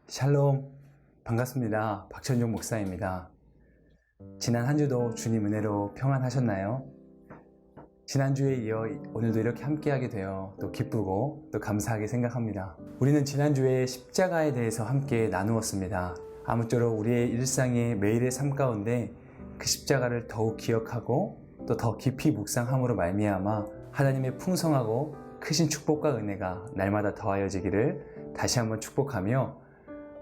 샬롬, 반갑습니다. 박천종 목사입니다. 지난 한 주도 주님 은혜로 평안하셨나요? 지난주에 이어 오늘도 이렇게 함께하게 되어 또 기쁘고 또 감사하게 생각합니다. 우리는 지난주에 십자가에 대해서 함께 나누었습니다. 아무쪼록 우리의 일상의 매일의 삶 가운데 그 십자가를 더욱 기억하고 또 더 깊이 묵상함으로 말미암아 하나님의 풍성하고 크신 축복과 은혜가 날마다 더하여지기를 다시 한번 축복하며,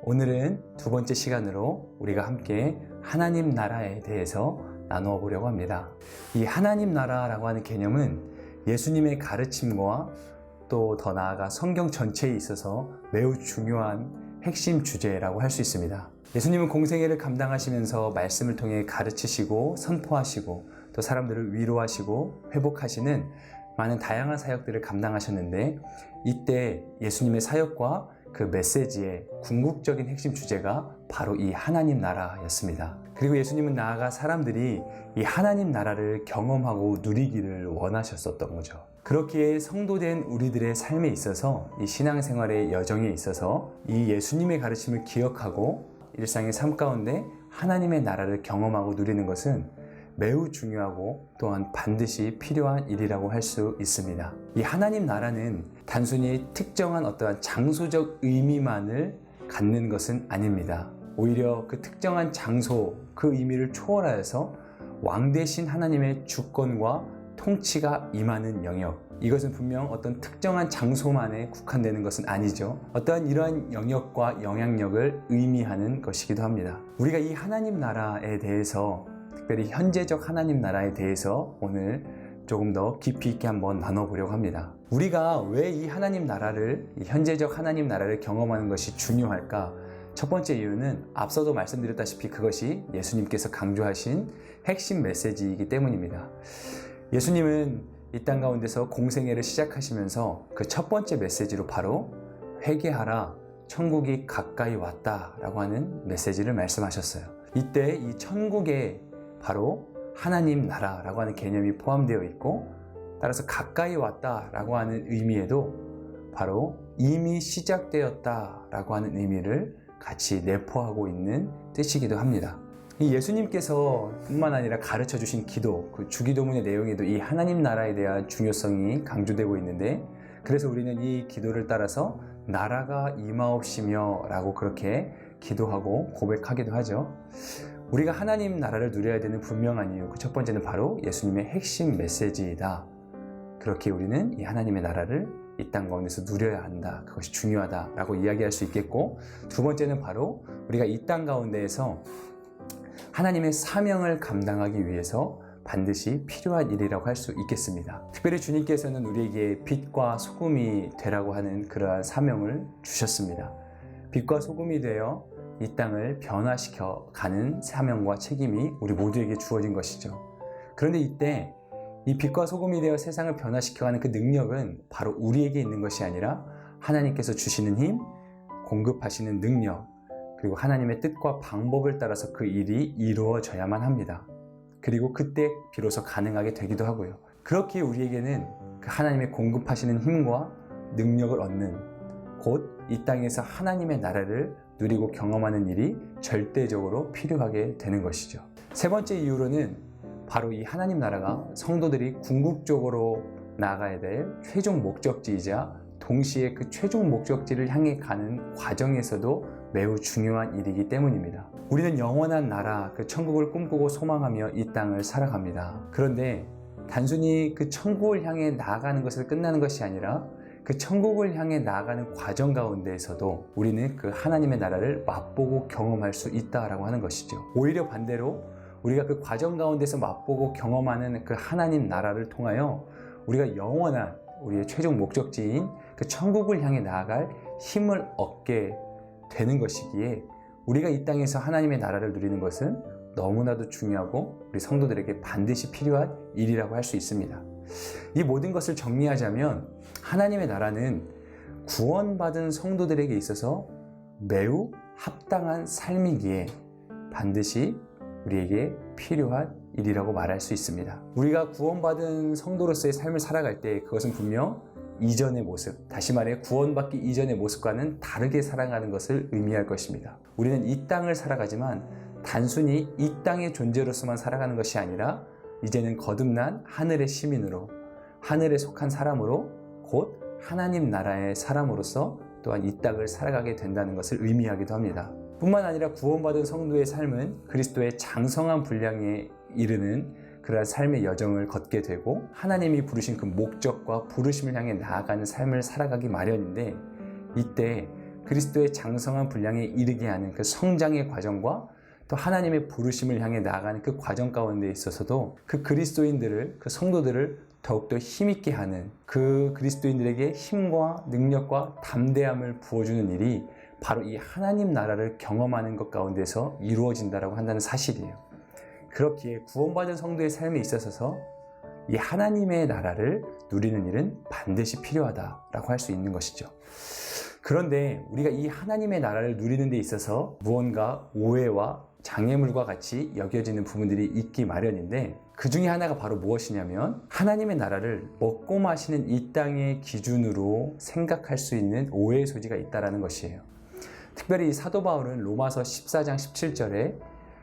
오늘은 두 번째 시간으로 우리가 함께 하나님 나라에 대해서 나누어 보려고 합니다. 이 하나님 나라라고 하는 개념은 예수님의 가르침과 또 더 나아가 성경 전체에 있어서 매우 중요한 핵심 주제라고 할 수 있습니다. 예수님은 공생애를 감당하시면서 말씀을 통해 가르치시고 선포하시고 또 사람들을 위로하시고 회복하시는 많은 다양한 사역들을 감당하셨는데, 이때 예수님의 사역과 그 메시지의 궁극적인 핵심 주제가 바로 이 하나님 나라였습니다. 그리고 예수님은 나아가 사람들이 이 하나님 나라를 경험하고 누리기를 원하셨었던 거죠. 그렇기에 성도된 우리들의 삶에 있어서, 이 신앙생활의 여정에 있어서 이 예수님의 가르침을 기억하고 일상의 삶 가운데 하나님의 나라를 경험하고 누리는 것은 매우 중요하고 또한 반드시 필요한 일이라고 할 수 있습니다. 이 하나님 나라는 단순히 특정한 어떠한 장소적 의미만을 갖는 것은 아닙니다. 오히려 그 특정한 장소, 그 의미를 초월하여서 왕 대신 하나님의 주권과 통치가 임하는 영역, 이것은 분명 어떤 특정한 장소만에 국한되는 것은 아니죠. 어떠한 이러한 영역과 영향력을 의미하는 것이기도 합니다. 우리가 이 하나님 나라에 대해서, 특별히 현재적 하나님 나라에 대해서 오늘 조금 더 깊이 있게 한번 나눠보려고 합니다. 우리가 왜 이 하나님 나라를, 이 현재적 하나님 나라를 경험하는 것이 중요할까? 첫 번째 이유는 앞서도 말씀드렸다시피 그것이 예수님께서 강조하신 핵심 메시지이기 때문입니다. 예수님은 이 땅 가운데서 공생애를 시작하시면서 그 첫 번째 메시지로 바로 회개하라, 천국이 가까이 왔다 라고 하는 메시지를 말씀하셨어요. 이때 이 천국에 바로 하나님 나라라고 하는 개념이 포함되어 있고, 따라서 가까이 왔다라고 하는 의미에도 바로 이미 시작되었다라고 하는 의미를 같이 내포하고 있는 뜻이기도 합니다. 이 예수님께서 뿐만 아니라 가르쳐 주신 기도, 그 주기도문의 내용에도 이 하나님 나라에 대한 중요성이 강조되고 있는데, 그래서 우리는 이 기도를 따라서 나라가 임하옵시며 라고 그렇게 기도하고 고백하기도 하죠. 우리가 하나님 나라를 누려야 되는 분명한 이유, 그 첫 번째는 바로 예수님의 핵심 메시지이다. 그렇게 우리는 이 하나님의 나라를 이 땅 가운데서 누려야 한다, 그것이 중요하다라고 이야기할 수 있겠고, 두 번째는 바로 우리가 이 땅 가운데에서 하나님의 사명을 감당하기 위해서 반드시 필요한 일이라고 할 수 있겠습니다. 특별히 주님께서는 우리에게 빛과 소금이 되라고 하는 그러한 사명을 주셨습니다. 빛과 소금이 되어 이 땅을 변화시켜 가는 사명과 책임이 우리 모두에게 주어진 것이죠. 그런데 이때 이 빛과 소금이 되어 세상을 변화시켜가는 그 능력은 바로 우리에게 있는 것이 아니라 하나님께서 주시는 힘, 공급하시는 능력, 그리고 하나님의 뜻과 방법을 따라서 그 일이 이루어져야만 합니다. 그리고 그때 비로소 가능하게 되기도 하고요. 그렇기에 우리에게는 그 하나님의 공급하시는 힘과 능력을 얻는, 곧 이 땅에서 하나님의 나라를 누리고 경험하는 일이 절대적으로 필요하게 되는 것이죠. 세 번째 이유로는 바로 이 하나님 나라가 성도들이 궁극적으로 나아가야 될 최종 목적지이자 동시에 그 최종 목적지를 향해 가는 과정에서도 매우 중요한 일이기 때문입니다. 우리는 영원한 나라, 그 천국을 꿈꾸고 소망하며 이 땅을 살아갑니다. 그런데 단순히 그 천국을 향해 나아가는 것을 끝나는 것이 아니라 그 천국을 향해 나아가는 과정 가운데에서도 우리는 그 하나님의 나라를 맛보고 경험할 수 있다라고 하는 것이죠. 오히려 반대로 우리가 그 과정 가운데서 맛보고 경험하는 그 하나님 나라를 통하여 우리가 영원한 우리의 최종 목적지인 그 천국을 향해 나아갈 힘을 얻게 되는 것이기에, 우리가 이 땅에서 하나님의 나라를 누리는 것은 너무나도 중요하고 우리 성도들에게 반드시 필요한 일이라고 할 수 있습니다. 이 모든 것을 정리하자면 하나님의 나라는 구원받은 성도들에게 있어서 매우 합당한 삶이기에 반드시 우리에게 필요한 일이라고 말할 수 있습니다. 우리가 구원받은 성도로서의 삶을 살아갈 때 그것은 분명 이전의 모습, 다시 말해 구원받기 이전의 모습과는 다르게 살아가는 것을 의미할 것입니다. 우리는 이 땅을 살아가지만 단순히 이 땅의 존재로서만 살아가는 것이 아니라 이제는 거듭난 하늘의 시민으로, 하늘에 속한 사람으로, 곧 하나님 나라의 사람으로서 또한 이 땅을 살아가게 된다는 것을 의미하기도 합니다. 뿐만 아니라 구원받은 성도의 삶은 그리스도의 장성한 분량에 이르는 그러한 삶의 여정을 걷게 되고 하나님이 부르신 그 목적과 부르심을 향해 나아가는 삶을 살아가기 마련인데, 이때 그리스도의 장성한 분량에 이르게 하는 그 성장의 과정과 또 하나님의 부르심을 향해 나아가는 그 과정 가운데 있어서도 그 그리스도인들을, 그 성도들을 더욱더 힘있게 하는, 그 그리스도인들에게 힘과 능력과 담대함을 부어주는 일이 바로 이 하나님 나라를 경험하는 것 가운데서 이루어진다고 한다는 사실이에요. 그렇기에 구원받은 성도의 삶에 있어서 이 하나님의 나라를 누리는 일은 반드시 필요하다라고 할 수 있는 것이죠. 그런데 우리가 이 하나님의 나라를 누리는 데 있어서 무언가 오해와 장애물과 같이 여겨지는 부분들이 있기 마련인데, 그 중에 하나가 바로 무엇이냐면 하나님의 나라를 먹고 마시는 이 땅의 기준으로 생각할 수 있는 오해의 소지가 있다는 것이에요. 특별히 사도 바울은 로마서 14장 17절에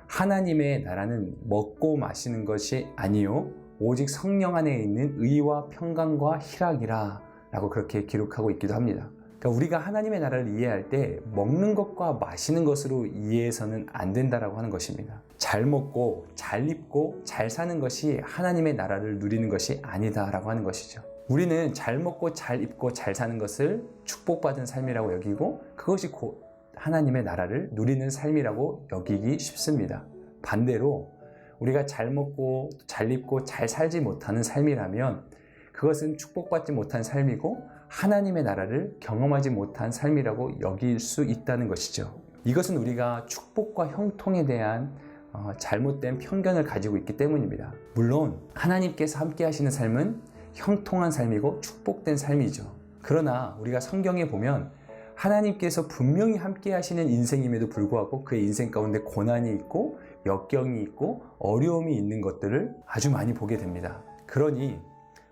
하나님의 나라는 먹고 마시는 것이 아니요 오직 성령 안에 있는 의와 평강과 희락이라 라고 그렇게 기록하고 있기도 합니다. 그러니까 우리가 하나님의 나라를 이해할 때 먹는 것과 마시는 것으로 이해해서는 안 된다라고 하는 것입니다. 잘 먹고 잘 입고 잘 사는 것이 하나님의 나라를 누리는 것이 아니다라고 하는 것이죠. 우리는 잘 먹고 잘 입고 잘 사는 것을 축복받은 삶이라고 여기고, 그것이 곧 하나님의 나라를 누리는 삶이라고 여기기 쉽습니다. 반대로 우리가 잘 먹고 잘 입고 잘 살지 못하는 삶이라면 그것은 축복받지 못한 삶이고 하나님의 나라를 경험하지 못한 삶이라고 여길 수 있다는 것이죠. 이것은 우리가 축복과 형통에 대한 잘못된 편견을 가지고 있기 때문입니다. 물론 하나님께서 함께 하시는 삶은 형통한 삶이고 축복된 삶이죠. 그러나 우리가 성경에 보면 하나님께서 분명히 함께 하시는 인생임에도 불구하고 그의 인생 가운데 고난이 있고 역경이 있고 어려움이 있는 것들을 아주 많이 보게 됩니다. 그러니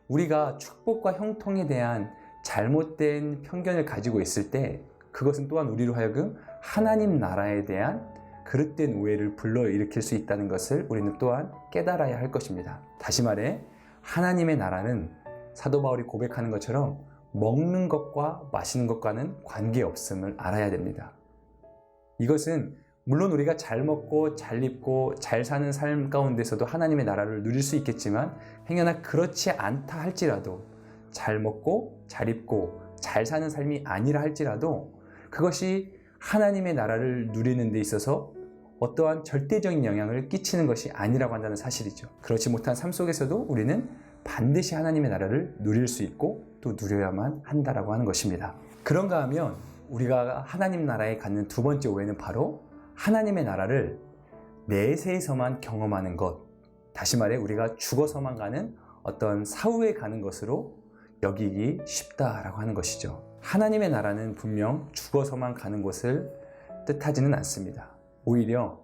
우리가 축복과 형통에 대한 잘못된 편견을 가지고 있을 때 그것은 또한 우리로 하여금 하나님 나라에 대한 그릇된 오해를 불러일으킬 수 있다는 것을 우리는 또한 깨달아야 할 것입니다. 다시 말해 하나님의 나라는 사도 바울이 고백하는 것처럼 먹는 것과 마시는 것과는 관계없음을 알아야 됩니다. 이것은 물론 우리가 잘 먹고 잘 입고 잘 사는 삶 가운데서도 하나님의 나라를 누릴 수 있겠지만, 행여나 그렇지 않다 할지라도, 잘 먹고 잘 입고 잘 사는 삶이 아니라 할지라도 그것이 하나님의 나라를 누리는 데 있어서 어떠한 절대적인 영향을 끼치는 것이 아니라고 한다는 사실이죠. 그렇지 못한 삶 속에서도 우리는 반드시 하나님의 나라를 누릴 수 있고 또 누려야만 한다라고 하는 것입니다. 그런가 하면 우리가 하나님 나라에 갖는 두 번째 오해는 바로 하나님의 나라를 내세에서만 경험하는 것, 다시 말해 우리가 죽어서만 가는 어떤 사후에 가는 것으로 여기기 쉽다라고 하는 것이죠. 하나님의 나라는 분명 죽어서만 가는 곳을 뜻하지는 않습니다. 오히려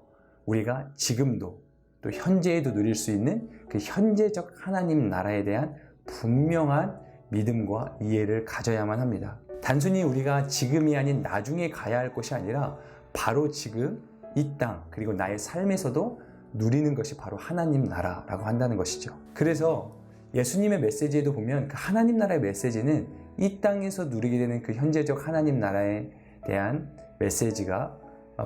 우리가 지금도 또 현재에도 누릴 수 있는 그 현재적 하나님 나라에 대한 분명한 믿음과 이해를 가져야만 합니다. 단순히 우리가 지금이 아닌 나중에 가야 할 곳이 아니라 바로 지금 이 땅 그리고 나의 삶에서도 누리는 것이 바로 하나님 나라라고 한다는 것이죠. 그래서 예수님의 메시지에도 보면 그 하나님 나라의 메시지는 이 땅에서 누리게 되는 그 현재적 하나님 나라에 대한 메시지가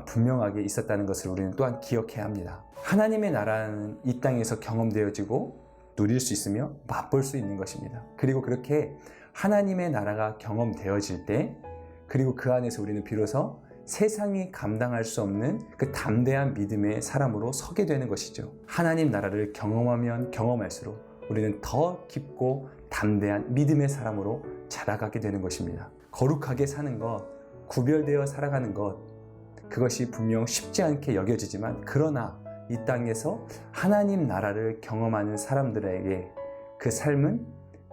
분명하게 있었다는 것을 우리는 또한 기억해야 합니다. 하나님의 나라는 이 땅에서 경험되어지고 누릴 수 있으며 맛볼 수 있는 것입니다. 그리고 그렇게 하나님의 나라가 경험되어질 때, 그리고 그 안에서 우리는 비로소 세상이 감당할 수 없는 그 담대한 믿음의 사람으로 서게 되는 것이죠. 하나님 나라를 경험하면 경험할수록 우리는 더 깊고 담대한 믿음의 사람으로 자라가게 되는 것입니다. 거룩하게 사는 것, 구별되어 살아가는 것, 그것이 분명 쉽지 않게 여겨지지만, 그러나 이 땅에서 하나님 나라를 경험하는 사람들에게 그 삶은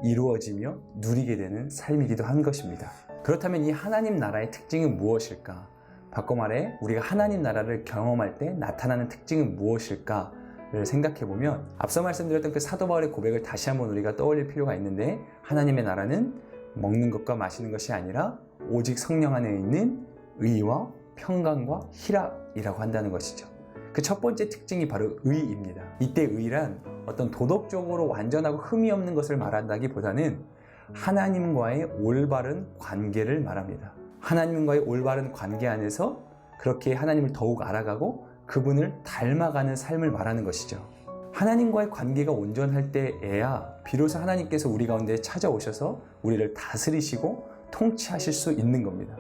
이루어지며 누리게 되는 삶이기도 한 것입니다. 그렇다면 이 하나님 나라의 특징은 무엇일까? 바꿔 말해 우리가 하나님 나라를 경험할 때 나타나는 특징은 무엇일까를 생각해보면, 앞서 말씀드렸던 그 사도 바울의 고백을 다시 한번 우리가 떠올릴 필요가 있는데, 하나님의 나라는 먹는 것과 마시는 것이 아니라 오직 성령 안에 있는 의와 평강과 희락이라고 한다는 것이죠. 그 첫 번째 특징이 바로 의입니다. 이때 의란 어떤 도덕적으로 완전하고 흠이 없는 것을 말한다기보다는 하나님과의 올바른 관계를 말합니다. 하나님과의 올바른 관계 안에서 그렇게 하나님을 더욱 알아가고 그분을 닮아가는 삶을 말하는 것이죠. 하나님과의 관계가 온전할 때에야 비로소 하나님께서 우리 가운데 찾아오셔서 우리를 다스리시고 통치하실 수 있는 겁니다.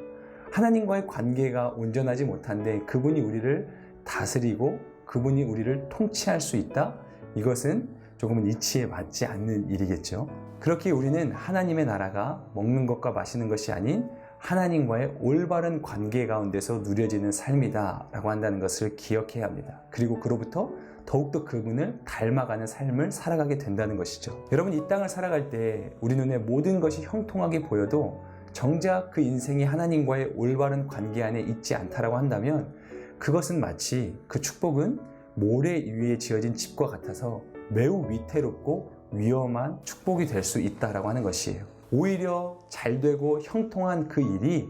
하나님과의 관계가 온전하지 못한데 그분이 우리를 다스리고 그분이 우리를 통치할 수 있다? 이것은 조금은 이치에 맞지 않는 일이겠죠. 그렇게 우리는 하나님의 나라가 먹는 것과 마시는 것이 아닌 하나님과의 올바른 관계 가운데서 누려지는 삶이다 라고 한다는 것을 기억해야 합니다. 그리고 그로부터 더욱더 그분을 닮아가는 삶을 살아가게 된다는 것이죠. 여러분, 이 땅을 살아갈 때 우리 눈에 모든 것이 형통하게 보여도 정작 그 인생이 하나님과의 올바른 관계 안에 있지 않다라고 한다면 그것은 마치 그 축복은 모래 위에 지어진 집과 같아서 매우 위태롭고 위험한 축복이 될 수 있다라고 하는 것이에요. 오히려 잘 되고 형통한 그 일이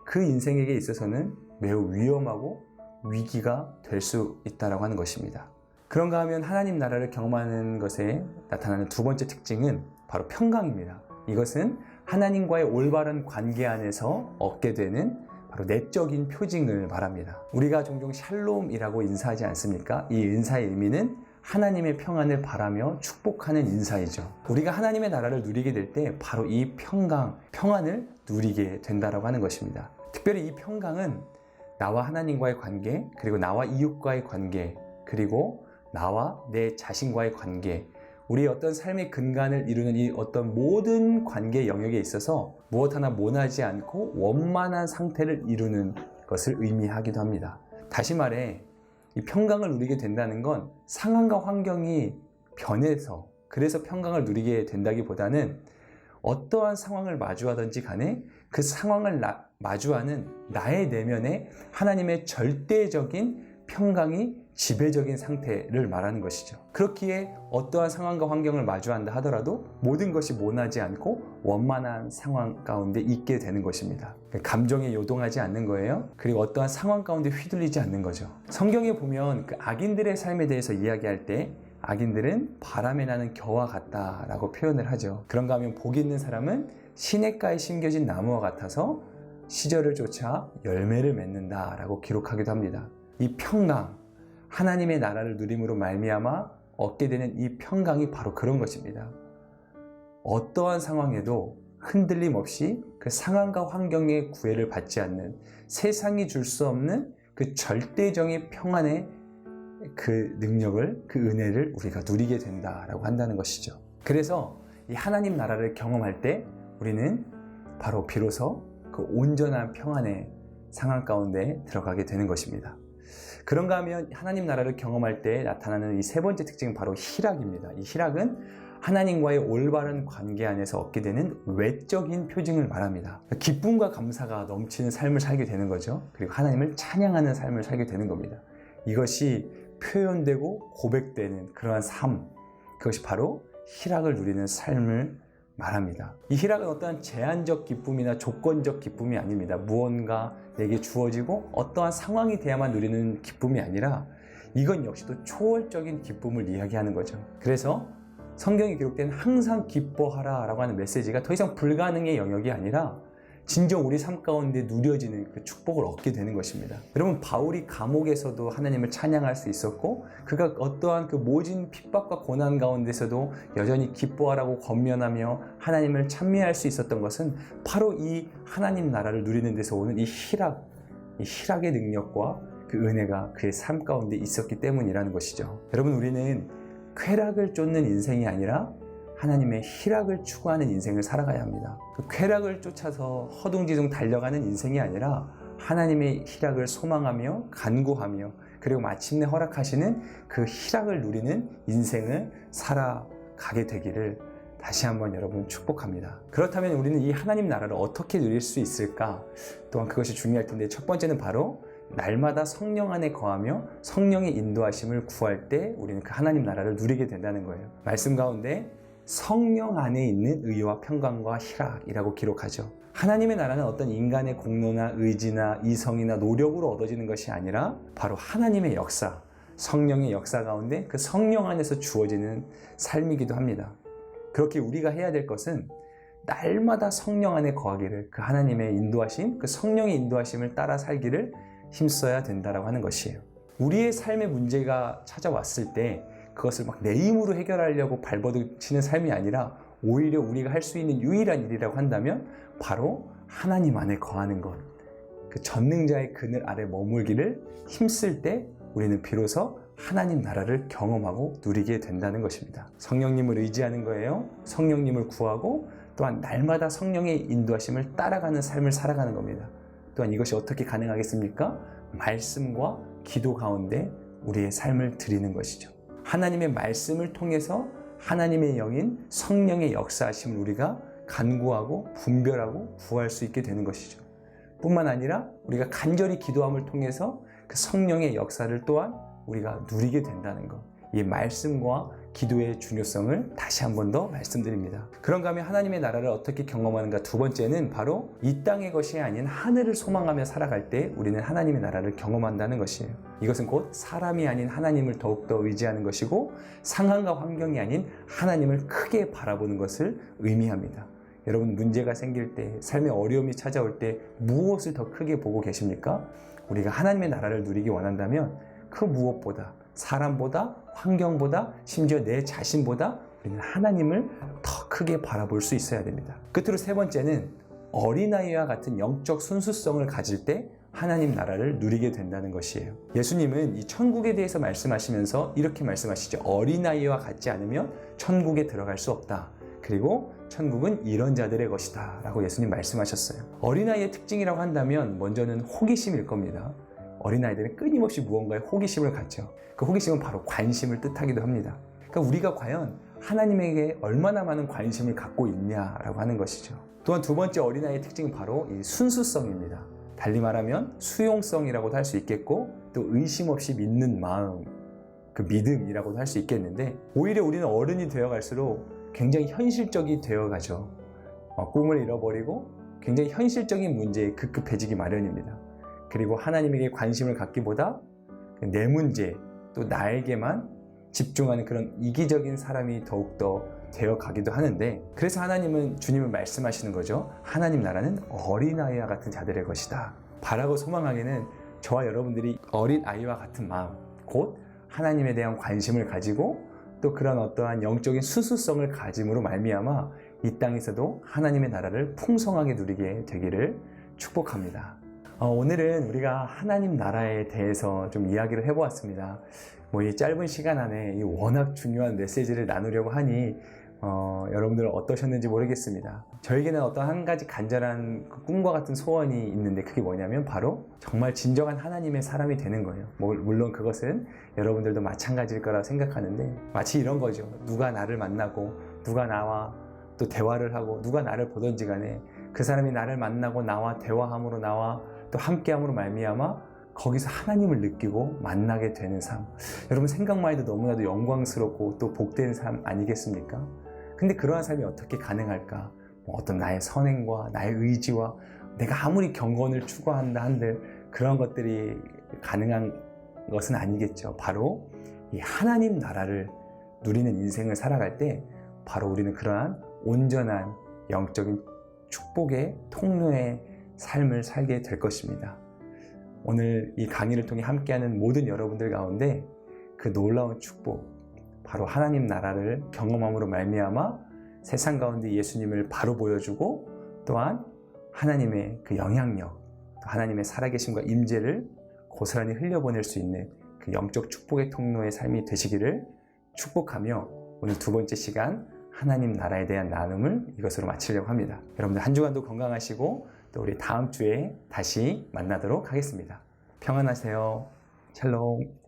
그 인생에게 있어서는 매우 위험하고 위기가 될 수 있다라고 하는 것입니다. 그런가 하면 하나님 나라를 경험하는 것에 나타나는 두 번째 특징은 바로 평강입니다. 이것은 하나님과의 올바른 관계 안에서 얻게 되는 바로 내적인 표징을 말합니다. 우리가 종종 샬롬이라고 인사하지 않습니까? 이 인사의 의미는 하나님의 평안을 바라며 축복하는 인사이죠. 우리가 하나님의 나라를 누리게 될 때 바로 이 평안을 누리게 된다라고 하는 것입니다. 특별히 이 평강은 나와 하나님과의 관계, 그리고 나와 이웃과의 관계, 그리고 나와 내 자신과의 관계, 우리의 어떤 삶의 근간을 이루는 이 어떤 모든 관계 영역에 있어서 무엇 하나 모나지 않고 원만한 상태를 이루는 것을 의미하기도 합니다. 다시 말해 이 평강을 누리게 된다는 건 상황과 환경이 변해서 그래서 평강을 누리게 된다기보다는 어떠한 상황을 마주하든지 간에 그 상황을 마주하는 나의 내면에 하나님의 절대적인 평강이 지배적인 상태를 말하는 것이죠. 그렇기에 어떠한 상황과 환경을 마주한다 하더라도 모든 것이 모나지 않고 원만한 상황 가운데 있게 되는 것입니다. 감정에 요동하지 않는 거예요. 그리고 어떠한 상황 가운데 휘둘리지 않는 거죠. 성경에 보면 그 악인들의 삶에 대해서 이야기할 때 악인들은 바람에 나는 겨와 같다라고 표현을 하죠. 그런가 하면 복 있는 사람은 시냇가에 심겨진 나무와 같아서 시절을 쫓아 열매를 맺는다라고 기록하기도 합니다. 이 평강, 하나님의 나라를 누림으로 말미암아 얻게 되는 이 평강이 바로 그런 것입니다. 어떠한 상황에도 흔들림 없이 그 상황과 환경의 구애를 받지 않는, 세상이 줄 수 없는 그 절대적인 평안의 그 능력을, 그 은혜를 우리가 누리게 된다라고 한다는 것이죠. 그래서 이 하나님 나라를 경험할 때 우리는 바로 비로소 그 온전한 평안의 상황 가운데 들어가게 되는 것입니다. 그런가 하면 하나님 나라를 경험할 때 나타나는 이 세 번째 특징은 바로 희락입니다. 이 희락은 하나님과의 올바른 관계 안에서 얻게 되는 외적인 표징을 말합니다. 기쁨과 감사가 넘치는 삶을 살게 되는 거죠. 그리고 하나님을 찬양하는 삶을 살게 되는 겁니다. 이것이 표현되고 고백되는 그러한 삶, 그것이 바로 희락을 누리는 삶을 말합니다. 이 희락은 어떠한 제한적 기쁨이나 조건적 기쁨이 아닙니다. 무언가 내게 주어지고 어떠한 상황이 돼야만 누리는 기쁨이 아니라 이건 역시도 초월적인 기쁨을 이야기하는 거죠. 그래서 성경에 기록된 항상 기뻐하라 라고 하는 메시지가 더 이상 불가능의 영역이 아니라 진정 우리 삶 가운데 누려지는 그 축복을 얻게 되는 것입니다. 여러분, 바울이 감옥에서도 하나님을 찬양할 수 있었고 그가 어떠한 그 모진 핍박과 고난 가운데서도 여전히 기뻐하라고 권면하며 하나님을 찬미할 수 있었던 것은 바로 이 하나님 나라를 누리는 데서 오는 이 희락의 능력과 그 은혜가 그의 삶 가운데 있었기 때문이라는 것이죠. 여러분, 우리는 쾌락을 쫓는 인생이 아니라 하나님의 희락을 추구하는 인생을 살아가야 합니다. 그 쾌락을 쫓아서 허둥지둥 달려가는 인생이 아니라 하나님의 희락을 소망하며 간구하며 그리고 마침내 허락하시는 그 희락을 누리는 인생을 살아가게 되기를 다시 한번 여러분 축복합니다. 그렇다면 우리는 이 하나님 나라를 어떻게 누릴 수 있을까? 또한 그것이 중요할 텐데 첫 번째는 바로 날마다 성령 안에 거하며 성령의 인도하심을 구할 때 우리는 그 하나님 나라를 누리게 된다는 거예요. 말씀 가운데 성령 안에 있는 의와 평강과 희락이라고 기록하죠. 하나님의 나라는 어떤 인간의 공로나 의지나 이성이나 노력으로 얻어지는 것이 아니라 바로 하나님의 역사, 성령의 역사 가운데 그 성령 안에서 주어지는 삶이기도 합니다. 그렇게 우리가 해야 될 것은 날마다 성령 안에 거하기를, 그 하나님의 인도하심, 그 성령의 인도하심을 따라 살기를 힘써야 된다라고 하는 것이에요. 우리의 삶의 문제가 찾아왔을 때 그것을 막 내 힘으로 해결하려고 발버둥치는 삶이 아니라 오히려 우리가 할 수 있는 유일한 일이라고 한다면 바로 하나님 안에 거하는 것, 그 전능자의 그늘 아래 머물기를 힘쓸 때 우리는 비로소 하나님 나라를 경험하고 누리게 된다는 것입니다. 성령님을 의지하는 거예요. 성령님을 구하고 또한 날마다 성령의 인도하심을 따라가는 삶을 살아가는 겁니다. 또한 이것이 어떻게 가능하겠습니까? 말씀과 기도 가운데 우리의 삶을 드리는 것이죠. 하나님의 말씀을 통해서 하나님의 영인 성령의 역사하심을 우리가 간구하고 분별하고 구할 수 있게 되는 것이죠. 뿐만 아니라 우리가 간절히 기도함을 통해서 그 성령의 역사를 또한 우리가 누리게 된다는 것, 이 말씀과 기도의 중요성을 다시 한 번 더 말씀드립니다. 그런가 하면 하나님의 나라를 어떻게 경험하는가? 두 번째는 바로 이 땅의 것이 아닌 하늘을 소망하며 살아갈 때 우리는 하나님의 나라를 경험한다는 것이에요. 이것은 곧 사람이 아닌 하나님을 더욱더 의지하는 것이고 상황과 환경이 아닌 하나님을 크게 바라보는 것을 의미합니다. 여러분, 문제가 생길 때, 삶의 어려움이 찾아올 때 무엇을 더 크게 보고 계십니까? 우리가 하나님의 나라를 누리기 원한다면 그 무엇보다, 사람보다, 환경보다, 심지어 내 자신보다 우리는 하나님을 더 크게 바라볼 수 있어야 됩니다. 끝으로 세 번째는 어린아이와 같은 영적 순수성을 가질 때 하나님 나라를 누리게 된다는 것이에요. 예수님은 이 천국에 대해서 말씀하시면서 이렇게 말씀하시죠. 어린아이와 같지 않으면 천국에 들어갈 수 없다. 그리고 천국은 이런 자들의 것이다 라고 예수님 말씀하셨어요. 어린아이의 특징이라고 한다면 먼저는 호기심일 겁니다. 어린아이들은 끊임없이 무언가에 호기심을 갖죠. 그 호기심은 바로 관심을 뜻하기도 합니다. 그러니까 우리가 과연 하나님에게 얼마나 많은 관심을 갖고 있냐라고 하는 것이죠. 또한 두 번째 어린아이의 특징은 바로 이 순수성입니다. 달리 말하면 수용성이라고도 할 수 있겠고 또 의심 없이 믿는 마음, 그 믿음이라고도 할 수 있겠는데 오히려 우리는 어른이 되어갈수록 굉장히 현실적이 되어가죠. 꿈을 잃어버리고 굉장히 현실적인 문제에 급급해지기 마련입니다. 그리고 하나님에게 관심을 갖기보다 내 문제, 또 나에게만 집중하는 그런 이기적인 사람이 더욱더 되어가기도 하는데, 그래서 하나님은 주님은 말씀하시는 거죠. 하나님 나라는 어린아이와 같은 자들의 것이다. 바라고 소망하기는 저와 여러분들이 어린아이와 같은 마음, 곧 하나님에 대한 관심을 가지고 또 그런 어떠한 영적인 수수성을 가짐으로 말미암아 이 땅에서도 하나님의 나라를 풍성하게 누리게 되기를 축복합니다. 오늘은 우리가 하나님 나라에 대해서 좀 이야기를 해보았습니다. 이 짧은 시간 안에 이 워낙 중요한 메시지를 나누려고 하니 여러분들 어떠셨는지 모르겠습니다. 저에게는 어떤 한 가지 간절한 꿈과 같은 소원이 있는데 그게 뭐냐면 바로 정말 진정한 하나님의 사람이 되는 거예요. 물론 그것은 여러분들도 마찬가지일 거라고 생각하는데 마치 이런 거죠. 누가 나를 만나고 누가 나와 또 대화를 하고 누가 나를 보던지 간에 그 사람이 나를 만나고 나와 대화함으로 나와 또 함께함으로 말미암아 거기서 하나님을 느끼고 만나게 되는 삶. 여러분 생각만 해도 너무나도 영광스럽고 또 복된 삶 아니겠습니까? 근데 그러한 삶이 어떻게 가능할까? 어떤 나의 선행과 나의 의지와 내가 아무리 경건을 추구한다 한들 그런 것들이 가능한 것은 아니겠죠. 바로 이 하나님 나라를 누리는 인생을 살아갈 때 바로 우리는 그러한 온전한 영적인 축복의 통로의 삶을 살게 될 것입니다. 오늘 이 강의를 통해 함께하는 모든 여러분들 가운데 그 놀라운 축복, 바로 하나님 나라를 경험함으로 말미암아 세상 가운데 예수님을 바로 보여주고 또한 하나님의 그 영향력, 하나님의 살아계심과 임재를 고스란히 흘려보낼 수 있는 그 영적 축복의 통로의 삶이 되시기를 축복하며 오늘 두 번째 시간 하나님 나라에 대한 나눔을 이것으로 마치려고 합니다. 여러분들 한 주간도 건강하시고 또 우리 다음 주에 다시 만나도록 하겠습니다. 평안하세요. 샬롬.